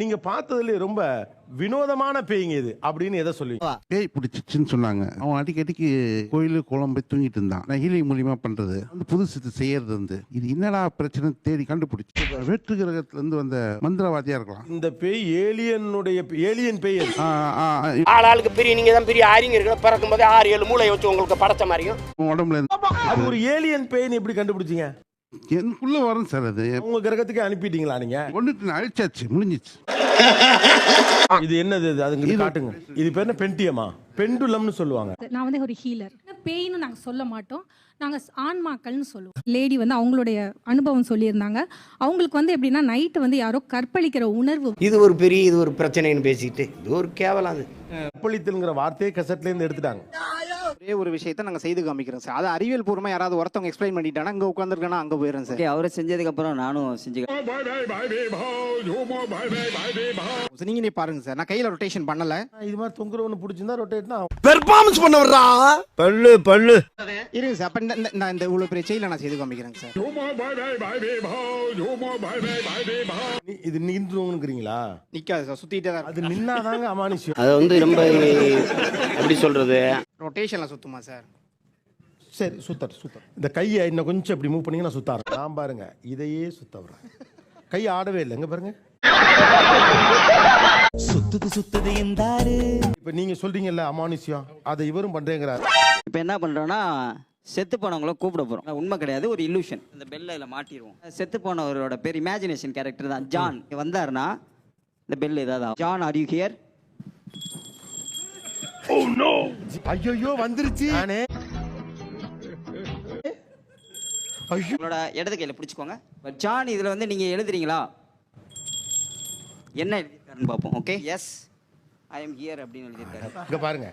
நீங்க பார்த்ததுல ரொம்ப வினோதமான பேய்ங்க இது அப்படின்னு எதை சொல்லுவீங்க? பேய் பிடிச்சிச்சுன்னு சொன்னாங்க. அவன் அடிக்கடிக்கு கோயில் குளம் போய் தூங்கிட்டு இருந்தான். நான் ஹீலிங் மூலியமா பண்றது வந்து புதுசு செய்யறது வந்து இது என்னடா பிரச்சனை தேடி கண்டுபிடிச்சு வேற்று கிரகத்துல இருந்து வந்த மந்திரவாதியா இருக்கலாம். இந்த பேய் ஏலியன் பேய் அது. ஆளாளுக்கு பெரிய நீங்க தான் பெரிய அறிஞர்கள் பிறக்கும் போதே 6-7 மூளை வச்சு உங்களுக்கு படைச்ச மாதிரியும் உடம்புல அது ஒரு ஏலியன் பேய்னு எப்படி கண்டுபிடிச்சீங்க? எனக்குள்ள வரும் சார். அது உங்க கிரகத்துக்கு அனுப்பிட்டீங்களா நீங்க? கொண்டுட்டு அழிச்சாச்சு, முடிஞ்சிச்சு. இது என்னது இது? அதுங்க காட்டுங்க. இது பேர் என்ன? பென்டியமா? பெண்டுலம்னு சொல்லுவாங்க. நான் வந்து ஒரு ஹீலர். பேய்னு நாங்கள் சொல்ல மாட்டோம், நாங்கள் ஆன்மாக்கள்னு சொல்லுவோம். லேடி வந்து அவங்களுடைய அனுபவம் சொல்லியிருந்தாங்க. அவங்களுக்கு வந்து எப்படின்னா நைட்டு வந்து யாரோ கற்பழிக்கிற உணர்வு. இது ஒரு பிரச்சனைன்னு பேசிட்டு இது ஒரு கேவலம். அது கற்பழித்தல்ங்கிற வார்த்தையை கசட்ல இருந்து எடுத்துட்டாங்க. ஒரே ஒரு விஷயத்தை நாங்கள் செய்து காமிக்கிறோம் சார். அது அறிவியல் பூர்வமாக யாராவது ஒருத்தவங்க எக்ஸ்பிளைன் பண்ணிட்டானா இங்கே உட்காந்துருக்கேன்னா அங்கே போயிடுறேன் சார். அவரை செஞ்சதுக்கு அப்புறம் நானும் செஞ்சுக்கிறேன். நீங்களே பாருங்க சார், நான் கையில் ரொட்டேஷன் பண்ணல. இது மாதிரி தொங்குறவனு பிடிச்சிருந்தா ரொட்டேட்னா பெர்ஃபார்மன்ஸ் பண்ண வர்றா. பல்லு இருங்க சார், அப்போ நான் இந்த இவ்வளோ பெரிய செயலை நான் செய்து காமிக்கிறேங்க சார். இது நின்றுங்கிறீங்களா? நிற்காது சார், சுற்றிட்டே தான். அது நின்னாதாங்க அமானுஷ்யம். அது வந்து ரொம்ப எப்படி சொல்றது, ரொட்டேஷனில் சுற்றுமா சார்? சரி, சுத்தர். இந்த கையை இன்னும் கொஞ்சம் இப்படி மூவ் பண்ணீங்கன்னா சுத்தாரு. நான் பாருங்க இதையே சுத்த வர்றேன். கை ஆடவே இல்லை. எங்க பாருங்க சுத்துது இருந்தாரு. இப்ப நீங்க சொல்றீங்கல்ல அமானுஷ்யம், அதை இவரும் பண்றேங்கிறாரு. இப்போ என்ன பண்றோம்னா செத்து போனவங்கள கூப்பிட போறோம். உண்மை கிடையாது, ஒரு இல்லூஷன். இந்த பெல்ல இதில் மாட்டிடுவோம். செத்து போனவரோட பேர் இமேஜினேஷன் கேரக்டர் தான் ஜான். வந்தாருன்னா இந்த பெல் ஏதாவது John are you here? Oh no! ஐயோ வந்துருச்சு. நானே உங்களோட இடது கையில பிடிச்சுக்கோங்க. ஜான் இதுல வந்து நீங்க எழுதுறீங்களா? என்ன எழுதிருக்காருன்னு பார்ப்போம். Okay, yes I am here அப்படின்னு எழுதிருக்காரு. இங்க பாருங்க,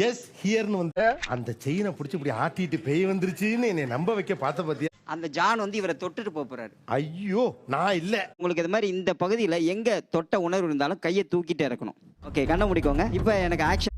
எஸ் ஹியர்னு வந்து அந்த செயினை பிடிச்சி இப்படி ஆட்டிட்டு பேய் வந்துருச்சுன்னு என்னை நம்ப வைக்க பார்த்த பத்தியா? அந்த ஜான் வந்து இவரை தொட்டுட்டு போறாரு. ஐயோ நான் இல்ல. உங்களுக்கு இது மாதிரி இந்த பகுதியில் எங்க தொட்ட உணர்வு இருந்தாலும் கையை தூக்கிட்டே இருக்கணும். ஓகே, கண்ணை முடிக்கோங்க. இப்போ எனக்கு ஆக்ஷன்.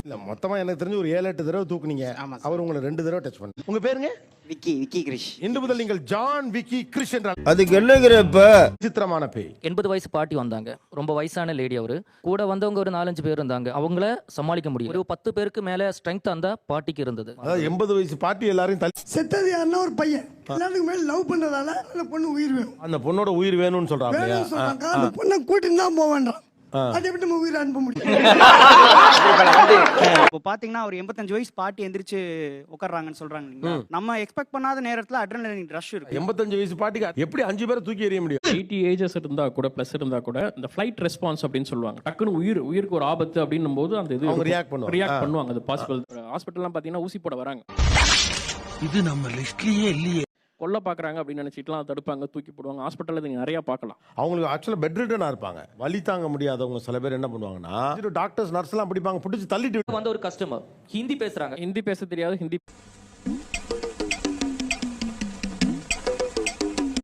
இல்ல மொத்தமா எனக்கு தெரிஞ்சு ஒரு 7-8 தடவை தூக்குனீங்க. அவர் உங்களை 2 தடவை டச் பண்ண. உங்க பேருங்க? விக்கி கிரிஷ். இன்று முதல் நீங்கள் ஜான் விக்கி கிரிஷ் என்றால் அதுக்கு என்னங்கிறப்ப விசித்திரமான பேய். 80 வயசு பாட்டி வந்தாங்க. ரொம்ப வயசான லேடி. அவரு கூட வந்தவங்க ஒரு 4-5 பேர் இருந்தாங்க. அவங்கள சமாளிக்க முடியும். ஒரு 10 பேருக்கு மேல ஸ்ட்ரென்த் அந்த பாட்டிக்கு இருந்தது. அதாவது 80 வயசு பாட்டி எல்லாரையும் தள்ளி செத்தது யாருன்னா ஒரு பையன் எல்லாத்துக்கு மேல லவ் பண்ணதால அந்த பொண்ணு உயிர் வேணும். அந்த பொண்ணோட உயிர் வேணும்னு சொல்றாங்க. அந்த பொண்ணை கூட்டின்னு தான் போவேன்றான். அதை எப்படி நம்ம உயிர் அனுப்ப முடியும்? இப்போ பார்த்தீங்கன்னா ஒரு 85 வயசு பாட்டி எந்திரிச்சு உட்கார்றாங்கன்னு சொல்றாங்க. நம்ம எக்ஸ்பெக்ட் பண்ணாத நேரத்தில் அட்ரினலின் ரஷ் இருக்கு. 85 வயசு பாட்டிக்கு எப்படி 5 பேரை தூக்கி எறிய முடியும்? 80 ஏஜஸ் இருந்தா கூட பிளஸ் இருந்தா கூட இந்த ஃபிளைட் ரெஸ்பான்ஸ் அப்படின்னு சொல்லுவாங்க. டக்குன்னு உயிருக்கு ஒரு ஆபத்து அப்படின்னும் போது அந்த இது ரியாக்ட் பண்ணுவாங்க. அது பாசிபிள். ஹாஸ்பிட்டல்லாம் பார்த்தீங்கன்னா ஊசி போட வராங்க. இது நம்ம லிஸ்ட்லயே இல்லையே. கொல்ல பாக்குறாங்க அப்படின்னு நினைச்சிட்டுலாம் தடுப்பாங்க, தூக்கி போடுவாங்க. ஹாஸ்பிட்டல்ல நீங்க நிறைய பார்க்கலாம். அவங்களுக்கு ஆக்சுவலா பெட் ரிட்டனா இருப்பாங்க. வலி தாங்க முடியாதவங்க சில பேர் என்ன பண்ணுவாங்கன்னா டாக்டர்ஸ் நர்ஸ் எல்லாம் பிடிப்பாங்க, பிடிச்சி தள்ளிட்டு வந்த ஒரு கஸ்டமர் ஹிந்தி பேசுறாங்க. ஹிந்தி பேச தெரியாது, ஹிந்தி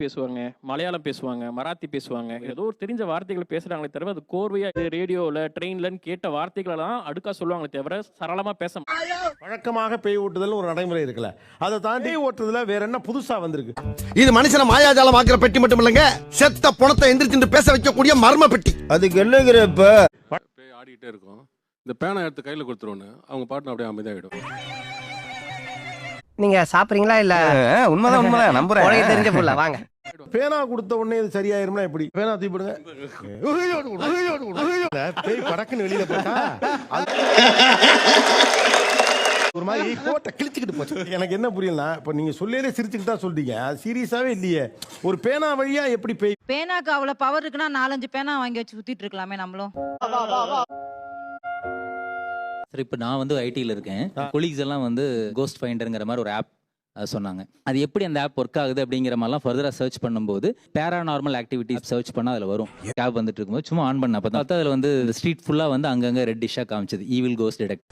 பேசுவாங்க, மலையாளம் பேசுவாங்க, மராத்தி பேசுவாங்க. ஏதோ ஒரு தெரிஞ்ச வார்த்தைகளை பேசுறாங்களே தவிர அது கோர்வையா ரேடியோல ட்ரெயின்லன்னு கேட்ட வார்த்தைகளெல்லாம் அடுக்கா சொல்லுவாங்களே தவிர சரளமா பேச. வழக்கமாக பேய் ஓட்டுதல் ஒரு நடைமுறை இருக்குல்ல, அதை தாண்டி ஓட்டுறதுல வேற என்ன புதுசா வந்திருக்கு? இது மனுஷன மாயாஜாலம் ஆக்குற பெட்டி மட்டும் இல்லங்க, செத்த பணத்தை எந்திரிச்சு பேச வைக்கக்கூடிய மர்ம பெட்டி. அதுக்கு என்னங்கிறப்ப பேய் ஆடிட்டே இருக்கும். இந்த பேனை எடுத்து கையில கொடுத்துருவோன்னு அவங்க பாட்டு அப்படியே அமைதியாகிடும். நீங்க சாப்பிடுறீங்களா? இல்ல உண்மைதான் நம்புறேன். உனக்கு தெரிஞ்ச புள்ள வாங்க. பேனா கொடுத்த உடனே இது சரியாயிரும்னா எப்படி? பேனா தூக்கிடுங்க, பேய் பறக்குன்னு வெளியில போட்டா ஒரு மாதிரி கோட்டை கிழிச்சுக்கிட்டு போச்சு. எனக்கு என்ன புரியலனா, இப்ப நீங்க சொல்லியே சிரிச்சுக்கிட்டு தான் சொல்றீங்க, சீரியஸாவே இல்லையே. ஒரு பேனா வழியா எப்படி பேய்? பேனாக்கு அவ்வளவு பவர் இருக்குன்னா 4-5 பேனா வாங்கி வச்சு சுத்திட்டு இருக்கலாமே நம்மளும். சரி, இப்போ நான் வந்து ஐடியில் இருக்கேன். கொலீக்ஸ் எல்லாம் வந்து கோஸ்ட் ஃபைண்டருங்கிற மாதிரி ஒரு ஆப் சொன்னாங்க. அது எப்படி அந்த ஆப் ஒர்க் ஆகுது அப்படிங்கிற மாதிரிலாம் ஃபர்தராக சர்ச் பண்ணும்போது பேராநார்மல் ஆக்டிவிட்டிஸ் சர்ச் பண்ணால் அதில் வரும். கேப் வந்துட்டு இருக்கும்போது சும்மா ஆன் பண்ண பார்த்தா அதில் வந்து ஸ்ட்ரீட் ஃபுல்லாக வந்து அங்கங்கே ரெட் டிஷ்ஷாக காமிச்சது, evil ghost detect.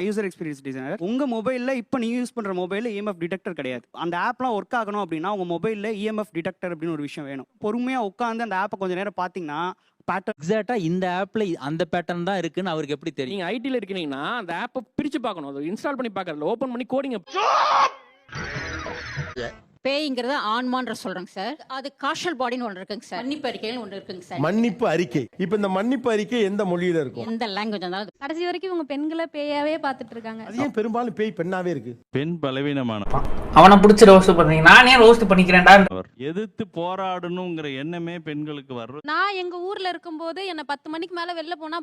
User experience designer. உங்க மொபைல்ல இப்போ நீங்க யூஸ் பண்ற மொபைல்ல இஎம்எஃப் டிடெக்டர் கிடையாது. அந்த ஆப்லாம் ஒர்க் ஆகணும் அப்படின்னா உங்க மொபைல்ல இஎம்எஃப் டிடெக்டர் அப்படின்னு ஒரு விஷயம் வேணும். பொறுமையா உட்காந்து அந்த ஆப்பை கொஞ்ச நேரம் பாத்தீங்கன்னா பேட்டர்ன் எக்ஸாக்டா இந்த ஆப்ல அந்த பேட்டர்ன் தான் இருக்குன்னு அவருக்கு எப்படி தெரியும்? நீங்க ஐடில இருக்கீங்கன்னா அந்த ஆப்பை பிரிச்சு பார்க்கணும். அது இன்ஸ்டால் பண்ணி பார்க்கறதுல ஓபன் பண்ணி கோடிங். பேய்ங்கிறத ஆன்மான்ற சொல்றேங்க சார். அது காஷல் பாடின்னு ஒன்று இருக்குங்க சார். மன்னிப்பு அறிக்கைன்னு ஒன்று இருக்குங்க சார். மன்னிப்பு அறிக்கை. இப்ப இந்த மன்னிப்பு அறிக்கை எந்த மொழியில இருக்கும்? எந்த லாங்குவேஜ் இருந்தாலும் கடைசி வரைக்கும் இவங்க பெண்களை பேயாவே பார்த்துட்டு இருக்காங்க. அது ஏன் பெரும்பாலும் பேய் பெண்ணாவே இருக்கு? பெண் பலவீனமான அவனை பிடிச்சி ரோஸ்ட் பண்றீங்க, நானே ரோஸ்ட் பண்ணிக்கிறேன்டா. எதிர்த்து போராடணுங்கிற எண்ணமே பெண்களுக்கு வரும். நான் எங்க ஊர்ல இருக்கும்போது என்ன 10 மணிக்கு மேல வெளில போனா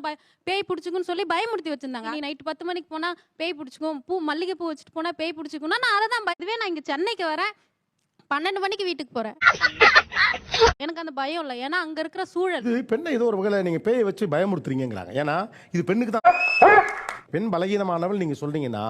பேய் பிடிச்சிக்குன்னு சொல்லி பயமுறுத்தி வச்சிருந்தாங்க. நீ நைட் 10 மணிக்கு போனா பேய் பிடிச்சிக்கும், மல்லிகை பூ வச்சுட்டு போனா பேய் பிடிச்சிக்கும்னா நான் அதை தான் இதுவே நான் இங்க சென்னைக்கு வரேன் 12 மணிக்கு வீட்டுக்கு போறேன். எனக்கு அந்த பயம் இல்லை, ஏன்னா அங்க இருக்கிற சூழல். இது பெண்ணை ஏதோ ஒரு வகையில நீங்க பேயை வச்சு பயமுறுத்துறீங்கிறாங்க. ஏன்னா இது பெண்ணுக்கு தான். பெண் பலகீனமானவள் நீங்க சொல்றீங்கன்னா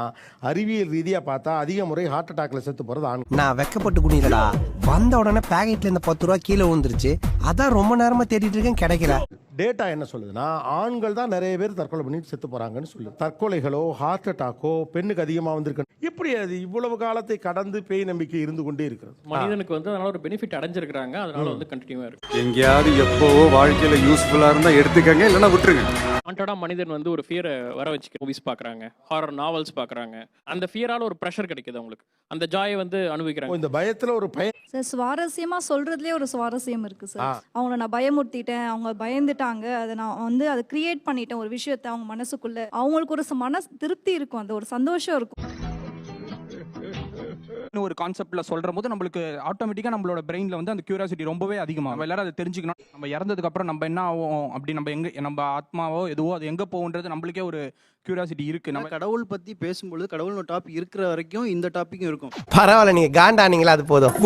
அறிவியல் ரீதியா பார்த்தா அதிக முறை ஹார்ட் அட்டாக்ல செத்து போறது ஆண். நான் வெக்கப்பட்டு குடிடா வந்த உடனே பாக்கெட்ல இந்த 10 ரூபா கீழே விழுந்துருச்சு. அதான் ரொம்ப நேரமா தேடிட்டு இருக்கேன், கிடைக்கல. டேட்டா என்ன சொல்லுதுன்னா ஆண்கள் தான் நிறைய பேர் தற்கொலை பண்ணிட்டு செத்து போறாங்கன்னு சொல்லுது. தற்கொலைகளோ ஹார்ட் அட்டாக்கோ பெண்ணுக்கு அதிகமா வந்திருக்கு. எப்படி அது இவ்வளவு காலத்தை கடந்து பேய் நம்பிக்கை இருந்து கொண்டே இருக்கிறது? மனிதனுக்கு வந்து அதனால ஒரு பெனிஃபிட் அடைஞ்சிருக்காங்க, அதனால வந்து கண்டினியூவா இருக்கு. எங்கேயாவது எப்போவோ வாழ்க்கையில யூஸ்ஃபுல்லா இருந்தா எடுத்துக்கங்க, இல்லைன்னா விட்டுருங்க. வாண்டடா மனிதன் வந்து ஒரு ஃபியரை வர வச்சுக்க மூவிஸ் பார்க்குறாங்க, ஹாரர் நாவல்ஸ் பார்க்குறாங்க. அந்த ஃபியரால ஒரு ப்ரெஷர் கிடைக்குது அவங்களுக்கு, அந்த ஜாயை வந்து அனுபவிக்கிறாங்க. இந்த பயத்துல ஒரு சார் சுவாரஸ்யமா சொல்றதுலயே ஒரு சுவாரஸ்யம் இருக்கு சார். அவங்கள நான் பயமுறுத்திட்டேன், அவங்க பயந்துட்டாங்க, அதை நான் வந்து அதை கிரியேட் பண்ணிட்டேன் ஒரு விஷயத்தை அவங்க மனசுக்குள்ள. அவங்களுக்கு ஒரு மன திருப்தி இருக்கும், அந்த ஒரு சந்தோஷம் இருக்கும். ஒரு கான்செப்ட்ல சொல்ற போது நம்மளுக்கு ஆட்டோமேட்டிக்கா நம்மளோட பிரெயின்ல வந்து அந்த கியூரியாசிட்டி ரொம்பவே அதிகமா. நம்ம எல்லாரும் அதை தெரிஞ்சுக்கணும். நம்ம இறந்ததுக்கு அப்புறம் நம்ம என்ன ஆகும், அப்படி நம்ம எங்க நம்ம ஆத்மாவோ எதுவோ அது எங்க போகுன்றது நம்மளுக்கே ஒரு கியூரியாசிட்டி இருக்கு. நம்ம கடவுள் பத்தி பேசும்பொழுது கடவுள் டாபிக் இருக்கிற வரைக்கும் இந்த டாபிக்கும் இருக்கும். பரவாயில்ல, நீங்க காண்டானீங்களா, அது போதும்.